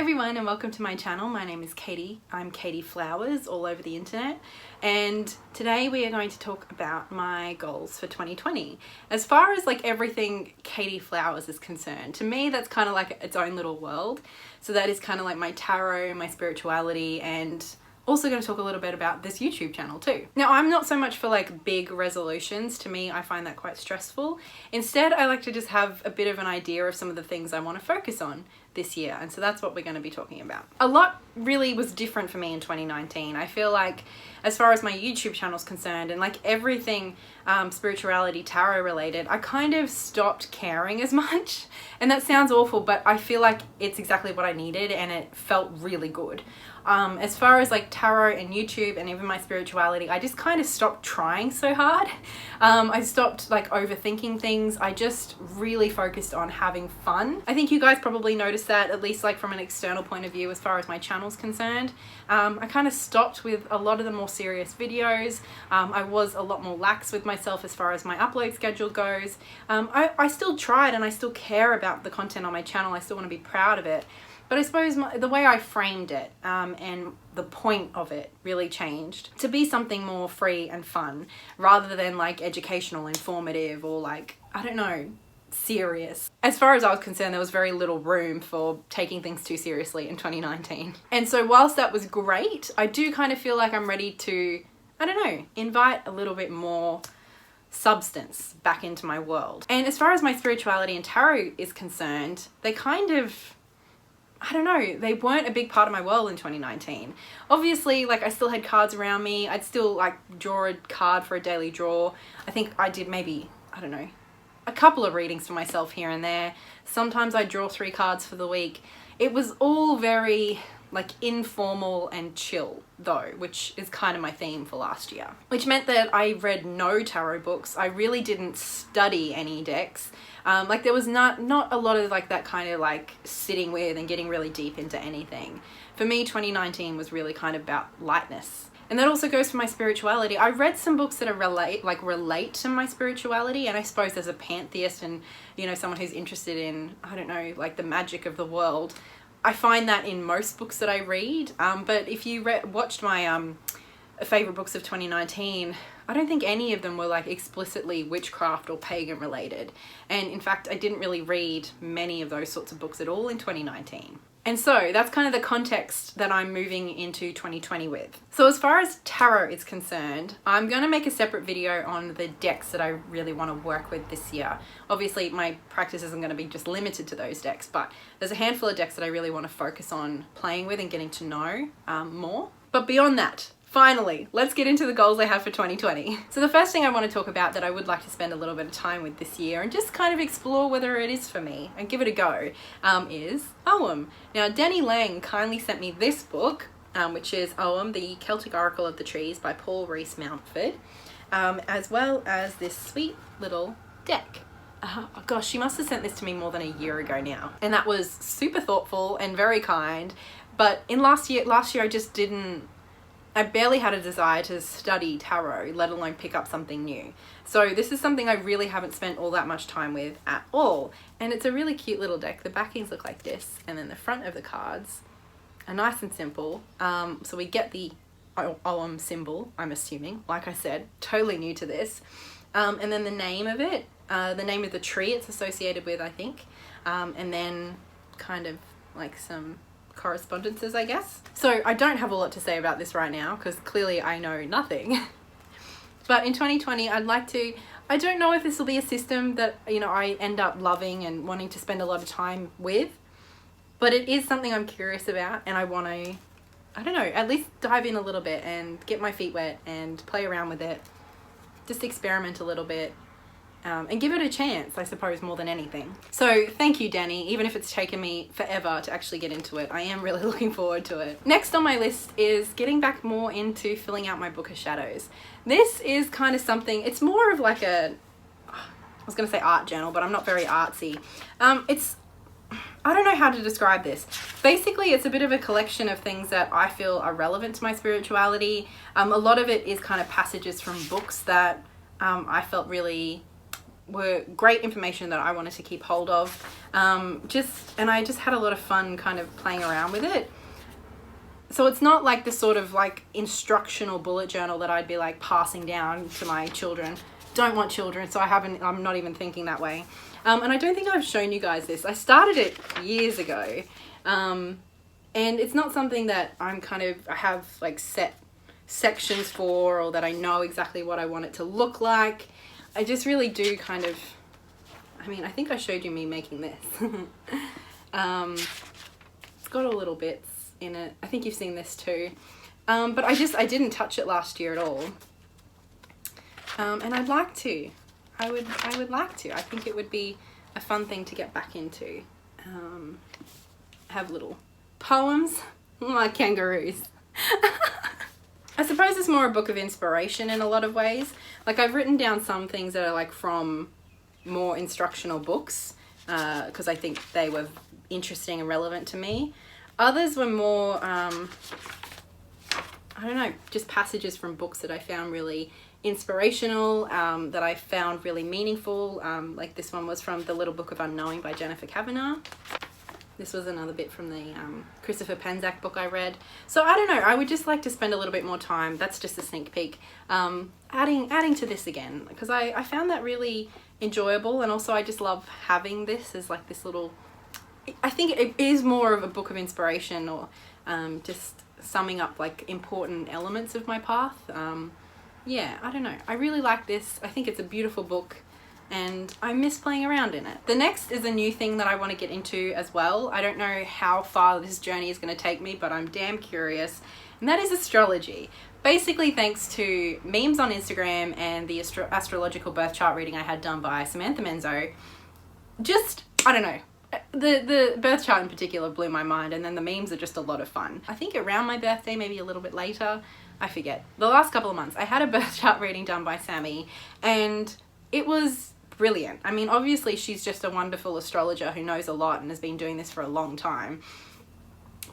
everyone and welcome to my channel. My name is Katie. I'm Katie Flowers all over the internet, and today we are going to talk about my goals for 2020. As far as like everything Katie Flowers is concerned, to me that's kind of like its own little world. So that is kind of like my tarot, my spirituality, and also going to talk a little bit about this YouTube channel too. Now, I'm not so much for like big resolutions. To me, I find that quite stressful. Instead, I like to just have a bit of an idea of some of the things I want to focus on this year, and so that's what we're going to be talking about. A lot really was different for me in 2019. I feel like as far as my YouTube channel is concerned, and like everything spirituality, tarot related, I kind of stopped caring as much. And that sounds awful, but I feel like it's exactly what I needed and it felt really good. As far as like tarot and YouTube and even my spirituality, I just kind of stopped trying so hard. I stopped like overthinking things. I just really focused on having fun. I think you guys probably noticed that, at least like from an external point of view as far as my channel's concerned. I kind of stopped with a lot of the more serious videos. I was a lot more lax with myself as far as my upload schedule goes. I still tried and I still care about the content on my channel. I still want to be proud of it. But I suppose the way I framed it and the point of it really changed to be something more free and fun rather than like educational, informative, or like, I don't know, serious. As far as I was concerned, there was very little room for taking things too seriously in 2019. And so whilst that was great, I do kind of feel like I'm ready to, I don't know, invite a little bit more substance back into my world. And as far as my spirituality and tarot is concerned, they kind of, I don't know, they weren't a big part of my world in 2019. Obviously, like I still had cards around me. I'd still like draw a card for a daily draw. I think I did maybe, I don't know, a couple of readings for myself here and there. Sometimes I draw 3 cards for the week. It was all very like informal and chill though, which is kind of my theme for last year. Which meant that I read no tarot books. I really didn't study any decks. Like there was not a lot of like that kind of like sitting with and getting really deep into anything. For me, 2019 was really kind of about lightness. And that also goes for my spirituality. I read some books that are relate to my spirituality, and I suppose as a pantheist and, you know, someone who's interested in, I don't know, like the magic of the world, I find that in most books that I read. But if you watched my favorite books of 2019, I don't think any of them were like explicitly witchcraft or pagan related. And in fact, I didn't really read many of those sorts of books at all in 2019. And so that's kind of the context that I'm moving into 2020 with. So as far as tarot is concerned, I'm going to make a separate video on the decks that I really want to work with this year. Obviously, my practice isn't going to be just limited to those decks, but there's a handful of decks that I really want to focus on playing with and getting to know more. But beyond that, finally, let's get into the goals I have for 2020. So the first thing I want to talk about that I would like to spend a little bit of time with this year and just kind of explore whether it is for me and give it a go is Ogham. Now, Danny Lang kindly sent me this book, which is Ogham, the Celtic Oracle of the Trees by Paul Rees Mountford, as well as this sweet little deck. Oh gosh, she must have sent this to me more than a year ago now. And that was super thoughtful and very kind. But in last year I barely had a desire to study tarot, let alone pick up something new. So this is something I really haven't spent all that much time with at all. And it's a really cute little deck. The backings look like this, and then the front of the cards are nice and simple. So we get the Ogham symbol, I'm assuming. Like I said, totally new to this. And then the name of it, the name of the tree it's associated with, I think. And then kind of like some correspondences, I guess. So I don't have a lot to say about this right now because clearly I know nothing. But in 2020, I'd like to, I don't know if this will be a system that, you know, I end up loving and wanting to spend a lot of time with, but it is something I'm curious about and I want to, I don't know, at least dive in a little bit and get my feet wet and play around with it. Just experiment a little bit. And give it a chance, I suppose, more than anything. So thank you, Danny, even if it's taken me forever to actually get into it. I am really looking forward to it. Next on my list is getting back more into filling out my Book of Shadows. This is kind of something, it's more of like a, I was going to say art journal, but I'm not very artsy. I don't know how to describe this. Basically, it's a bit of a collection of things that I feel are relevant to my spirituality. A lot of it is kind of passages from books that I felt really were great information that I wanted to keep hold of. And I just had a lot of fun kind of playing around with it. So it's not like the sort of like instructional bullet journal that I'd be like passing down to my children. Don't want children, so I'm not even thinking that way. And I don't think I've shown you guys this. I started it years ago. And it's not something that I have like set sections for, or that I know exactly what I want it to look like. I just really do kind of, I think I showed you me making this. It's got all little bits in it. I think you've seen this too. But I didn't touch it last year at all. And I'd like to. I would like to. I think it would be a fun thing to get back into. Have little poems like kangaroos. I suppose it's more a book of inspiration in a lot of ways. Like, I've written down some things that are like from more instructional books, because I think they were interesting and relevant to me. Others were more, I don't know, just passages from books that I found really inspirational, that I found really meaningful. Like this one was from The Little Book of Unknowing by Jennifer Kavanagh. This was another bit from the Christopher Penczak book I read. So I don't know, I would just like to spend a little bit more time, that's just a sneak peek, adding to this again, because I found that really enjoyable, and also I just love having this as like this little, I think it is more of a book of inspiration, or just summing up like important elements of my path. Yeah, I don't know, I really like this. I think it's a beautiful book, and I miss playing around in it. The next is a new thing that I want to get into as well. I don't know how far this journey is going to take me, but I'm damn curious, and that is astrology. Basically, thanks to memes on Instagram and the astrological birth chart reading I had done by Samantha Menzo, just, I don't know, the birth chart in particular blew my mind, and then the memes are just a lot of fun. I think around my birthday, maybe a little bit later, I forget. The last couple of months, I had a birth chart reading done by Sammy, and it was brilliant. I mean, obviously she's just a wonderful astrologer who knows a lot and has been doing this for a long time.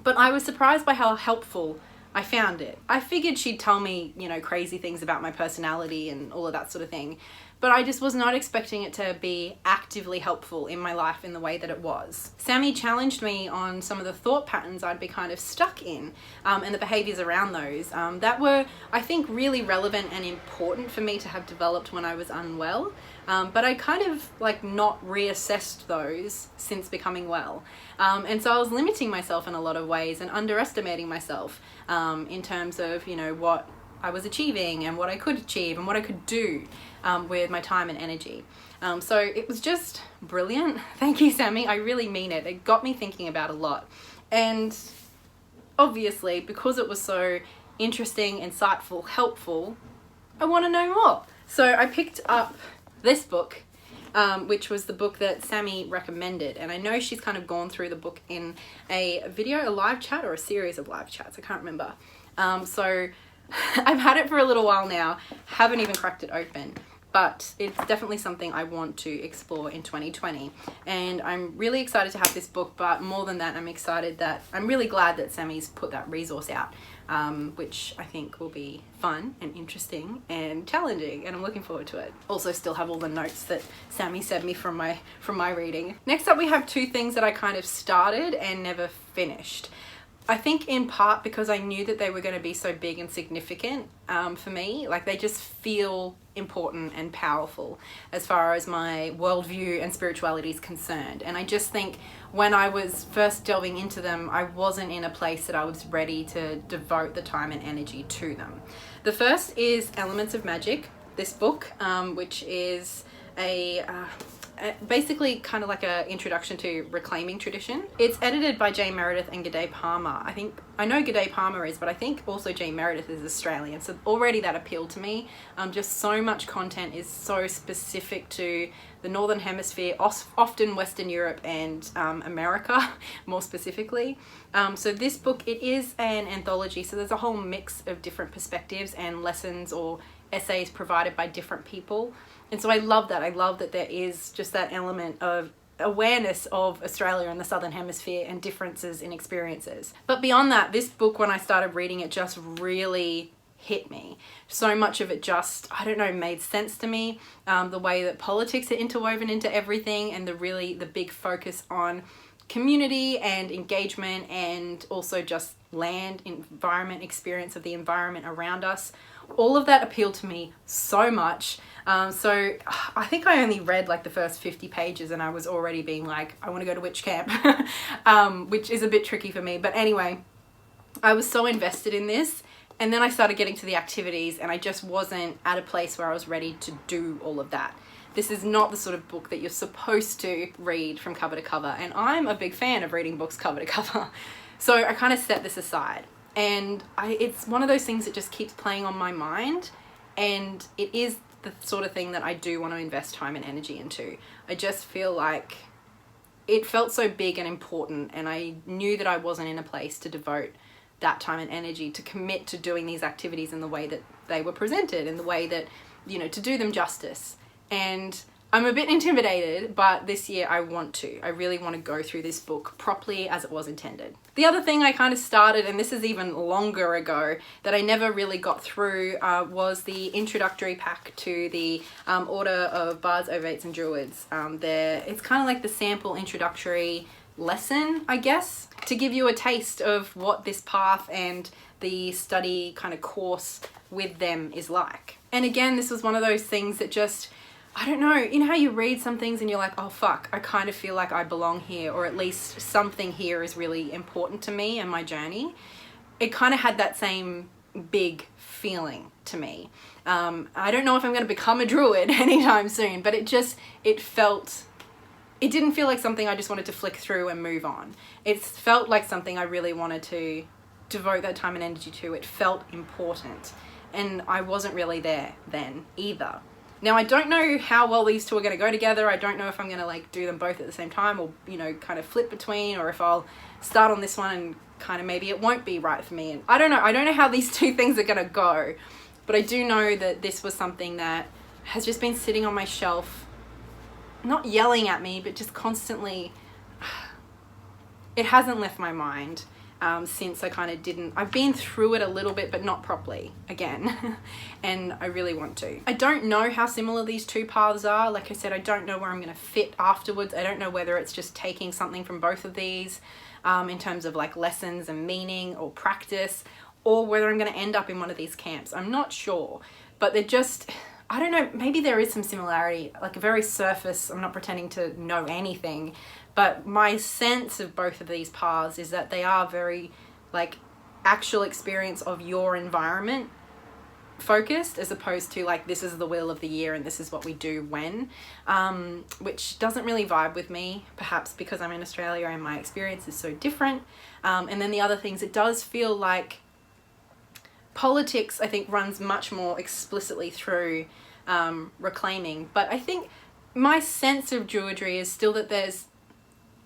But I was surprised by how helpful I found it. I figured she'd tell me, you know, crazy things about my personality and all of that sort of thing, but I just was not expecting it to be actively helpful in my life in the way that it was. Sammy challenged me on some of the thought patterns I'd be kind of stuck in, and the behaviors around those that were, I think, really relevant and important for me to have developed when I was unwell. But I kind of like not reassessed those since becoming well. And so I was limiting myself in a lot of ways and underestimating myself in terms of, you know, what I was achieving and what I could achieve and what I could do with my time and energy. So it was just brilliant. Thank you, Sammy. I really mean it. It got me thinking about a lot. And obviously, because it was so interesting, insightful, helpful, I want to know more. So I picked up this book, which was the book that Sammy recommended, and I know she's kind of gone through the book in a video, a live chat, or a series of live chats, I can't remember. So I've had it for a little while now, haven't even cracked it open, but it's definitely something I want to explore in 2020, and I'm really excited to have this book. But more than that, I'm really glad that Sammy's put that resource out, which I think will be fun and interesting and challenging, and I'm looking forward to it. Also still have all the notes that Sammy sent me from my reading. Next up, we have two things that I kind of started and never finished. I think in part because I knew that they were going to be so big and significant for me. Like, they just feel important and powerful as far as my worldview and spirituality is concerned. And I just think when I was first delving into them, I wasn't in a place that I was ready to devote the time and energy to them. The first is Elements of Magic, this book, which is basically kind of like an introduction to reclaiming tradition. It's edited by Jane Meredith and G'day Palmer. I know G'day Palmer is, but I think also Jane Meredith is Australian, so already that appealed to me. Just so much content is so specific to the Northern Hemisphere, often Western Europe and America more specifically. So this book, it is an anthology, so there's a whole mix of different perspectives and lessons or essays provided by different people. And so I love that. I love that there is just that element of awareness of Australia and the Southern Hemisphere and differences in experiences. But beyond that, this book, when I started reading it, just really hit me. So much of it just, I don't know, made sense to me. The way that politics are interwoven into everything, and the big focus on community and engagement, and also just land, environment, experience of the environment around us. All of that appealed to me so much. So I think I only read like the first 50 pages and I was already being like, I want to go to witch camp, which is a bit tricky for me. But anyway, I was so invested in this. And then I started getting to the activities and I just wasn't at a place where I was ready to do all of that. This is not the sort of book that you're supposed to read from cover to cover. And I'm a big fan of reading books cover to cover. So I kind of set this aside. And it's one of those things that just keeps playing on my mind. And it is the sort of thing that I do want to invest time and energy into. I just feel like it felt so big and important. And I knew that I wasn't in a place to devote that time and energy to commit to doing these activities in the way that they were presented, in the way that, you know, to do them justice. And I'm a bit intimidated, but this year I really want to go through this book properly as it was intended. The other thing I kind of started, and this is even longer ago, that I never really got through was the introductory pack to the Order of Bards, Ovates and Druids. It's kind of like the sample introductory lesson, I guess, to give you a taste of what this path and the study kind of course with them is like. And again, this was one of those things that just, I don't know, you know how you read some things and you're like, oh fuck, I kind of feel like I belong here, or at least something here is really important to me and my journey. It kind of had that same big feeling to me. I don't know if I'm going to become a druid anytime soon, but it didn't feel like something I just wanted to flick through and move on. It felt like something I really wanted to devote that time and energy to. It felt important. And I wasn't really there then either. Now, I don't know how well these two are going to go together. I don't know if I'm going to like do them both at the same time, or, you know, kind of flip between, or if I'll start on this one and kind of maybe it won't be right for me. And I don't know how these two things are going to go, but I do know that this was something that has just been sitting on my shelf, not yelling at me, but just constantly, it hasn't left my mind since I kind of I've been through it a little bit, but not properly again. And I really want to. I don't know how similar these two paths are. Like I said, I don't know where I'm going to fit afterwards. I don't know whether it's just taking something from both of these in terms of like lessons and meaning or practice, or whether I'm going to end up in one of these camps. I'm not sure, but they're just, I don't know, maybe there is some similarity, like a very surface. I'm not pretending to know anything, but my sense of both of these paths is that they are very like actual experience of your environment focused, as opposed to like, this is the wheel of the year and this is what we do when, which doesn't really vibe with me, perhaps because I'm in Australia and my experience is so different. And then the other things, it does feel like politics, I think, runs much more explicitly through reclaiming. But I think my sense of Druidry is still that there's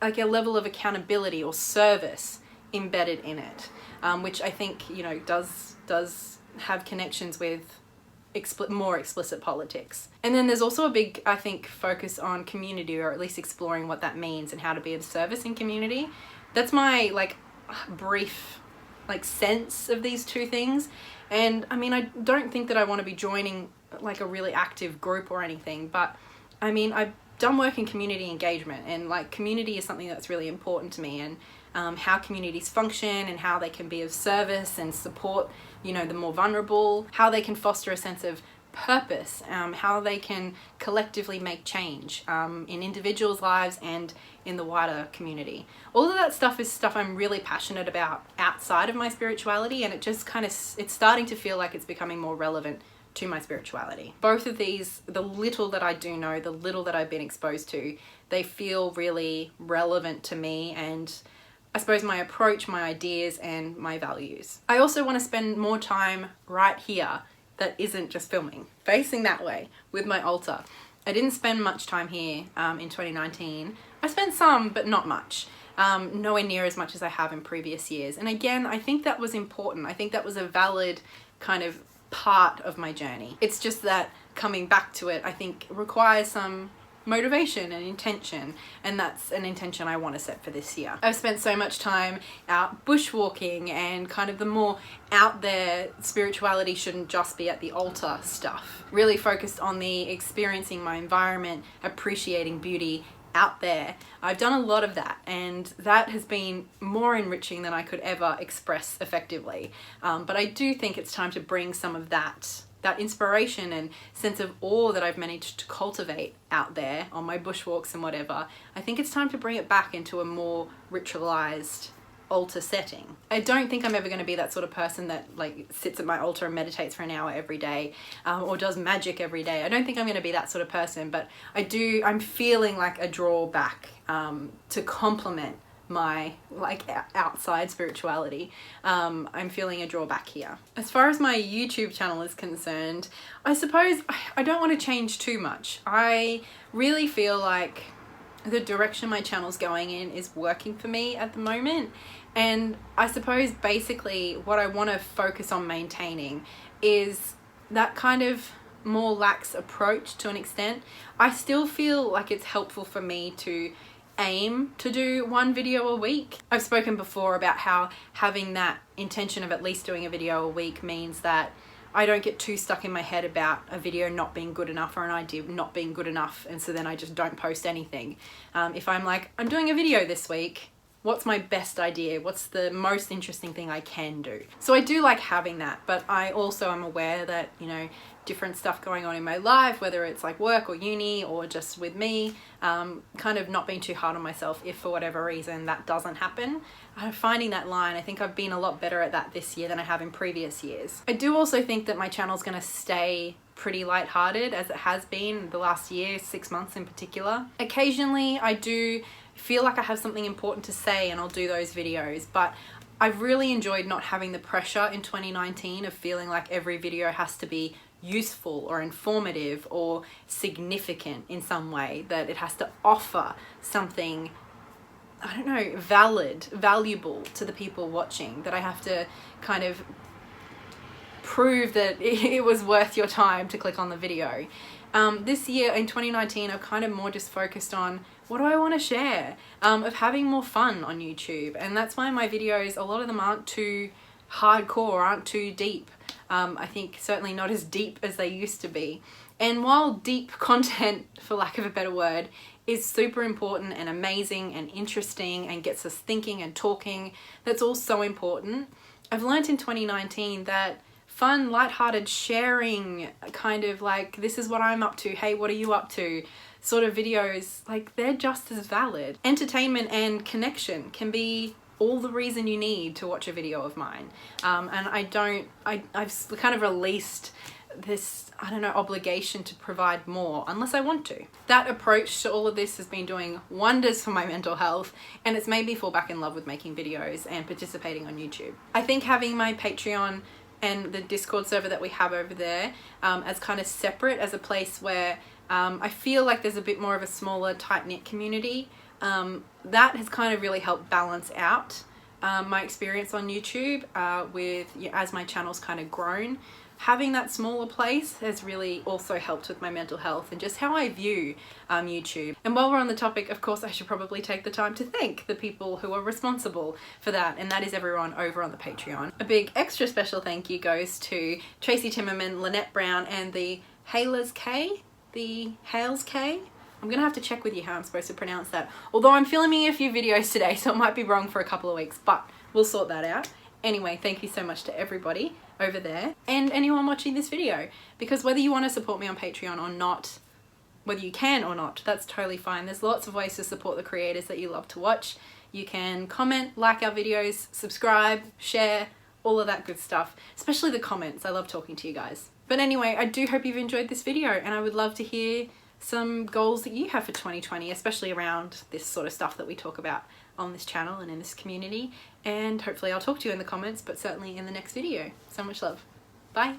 like a level of accountability or service embedded in it, which I think, you know, does have connections with more explicit politics. And then there's also a big, I think, focus on community, or at least exploring what that means and how to be of service in community. That's my like brief like sense of these two things. And I mean, I don't think that I want to be joining like a really active group or anything, but I mean, I've done work in community engagement, and like community is something that's really important to me, and how communities function and how they can be of service and support, you know, the more vulnerable, how they can foster a sense of purpose, how they can collectively make change in individuals' lives and in the wider community. All of that stuff is stuff I'm really passionate about outside of my spirituality, and it just kind of, it's starting to feel like it's becoming more relevant to my spirituality. Both of these, the little that I do know, the little that I've been exposed to, they feel really relevant to me and I suppose my approach, my ideas and my values. I also want to spend more time right here that isn't just filming, facing that way with my altar. I didn't spend much time here in 2019. I spent some, but not much. Nowhere near as much as I have in previous years. And again, I think that was important. I think that was a valid kind of part of my journey. It's just that coming back to it, I think, requires some motivation and intention, and that's an intention I want to set for this year. I've spent so much time out bushwalking, and kind of the more out there spirituality shouldn't just be at the altar stuff. Really focused on the experiencing my environment, appreciating beauty out there. I've done a lot of that, and that has been more enriching than I could ever express effectively. But I do think it's time to bring some of that inspiration and sense of awe that I've managed to cultivate out there on my bushwalks and whatever. I think it's time to bring it back into a more ritualized altar setting. I don't think I'm ever going to be that sort of person that like sits at my altar and meditates for an hour every day, or does magic every day. I don't think I'm going to be that sort of person, but I'm feeling like a drawback to complement my like outside spirituality. I'm feeling a drawback here. As far as my YouTube channel is concerned, I suppose I don't want to change too much. I really feel like the direction my channel's going in is working for me at the moment, and I suppose basically what I want to focus on maintaining is that kind of more lax approach to an extent. I still feel like it's helpful for me to aim to do one video a week. I've spoken before about how having that intention of at least doing a video a week means that I don't get too stuck in my head about a video not being good enough or an idea not being good enough, and so then I just don't post anything. If I'm like, I'm doing a video this week, what's my best idea? What's the most interesting thing I can do? So I do like having that, but I also am aware that, you know, different stuff going on in my life, whether it's like work or uni or just with me, kind of not being too hard on myself if for whatever reason that doesn't happen. Finding that line, I think I've been a lot better at that this year than I have in previous years. I do also think that my channel's going to stay pretty lighthearted as it has been the last year, 6 months in particular. Occasionally I do feel like I have something important to say and I'll do those videos, but I've really enjoyed not having the pressure in 2019 of feeling like every video has to be useful or informative or significant in some way, that it has to offer something, I don't know, valuable to the people watching, that I have to kind of prove that it was worth your time to click on the video. This year in 2019, I've kind of more just focused on what do I want to share, of having more fun on YouTube, and that's why my videos, a lot of them aren't too hardcore, aren't too deep. I think certainly not as deep as they used to be. And while deep content, for lack of a better word, is super important and amazing and interesting and gets us thinking and talking, that's all so important, I've learned in 2019 that fun, lighthearted sharing, kind of like, this is what I'm up to, hey, what are you up to, sort of videos, like, they're just as valid. Entertainment and connection can be all the reason you need to watch a video of mine. And I've kind of released this, I don't know, obligation to provide more unless I want to. That approach to all of this has been doing wonders for my mental health, and it's made me fall back in love with making videos and participating on YouTube. I think having my Patreon and the Discord server that we have over there as kind of separate, as a place where I feel like there's a bit more of a smaller, tight-knit community, that has kind of really helped balance out my experience on YouTube as my channel's kind of grown. Having that smaller place has really also helped with my mental health and just how I view YouTube. And while we're on the topic, of course, I should probably take the time to thank the people who are responsible for that, and that is everyone over on the Patreon. A big extra special thank you goes to Tracy Timmerman, Lynette Brown, and the Hales K. I'm gonna have to check with you how I'm supposed to pronounce that. Although I'm filming a few videos today, so it might be wrong for a couple of weeks, but we'll sort that out. Anyway, thank you so much to everybody over there and anyone watching this video, because whether you want to support me on Patreon or not, whether you can or not, that's totally fine. There's lots of ways to support the creators that you love to watch. You can comment, like our videos, subscribe, share, all of that good stuff, especially the comments. I love talking to you guys. But anyway, I do hope you've enjoyed this video, and I would love to hear some goals that you have for 2020, especially around this sort of stuff that we talk about on this channel and in this community. And hopefully I'll talk to you in the comments, but certainly in the next video. So much love. Bye.